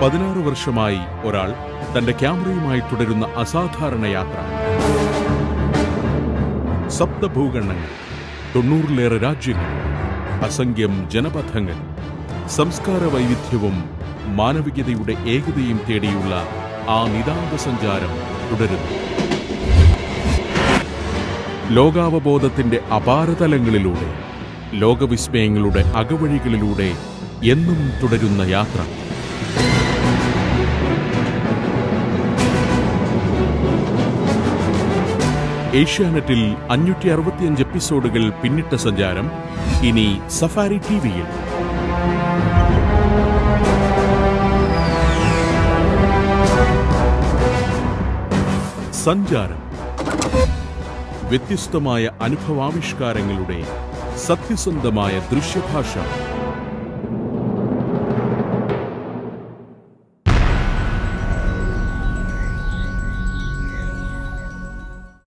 16 വർഷമായി ഒരാൾ തന്റെ ക്യാമറയുമായി തുടരുന്ന അസാധാരണ യാത്ര. സപ്തഭൂഖണ്ഡങ്ങൾ, 90-ലേറെ രാജ്യങ്ങൾ, അസംഖ്യം ജനപഥങ്ങൾ, സംസ്കാര വൈവിധ്യവും മാനവികതയുടെ ഏകതയും തേടിയുള്ള ആ നിതാന്ത സഞ്ചാരം തുടരുന്നു. ലോകാവബോധത്തിന്റെ അപാരതലങ്ങളിലൂടെ, ലോകവിസ്മയങ്ങളുടെ അകവഴികളിലൂടെ എന്നും തുടരുന്ന യാത്ര. ഏഷ്യാനെറ്റിൽ 565 എപ്പിസോഡുകൾ പിന്നിട്ട സഞ്ചാരം ഇനി സഫാരി ടിവിയിൽ. സഞ്ചാരം, വ്യത്യസ്തമായ അനുഭവാവിഷ്കാരങ്ങളുടെ സത്യസന്ധമായ ദൃശ്യഭാഷ.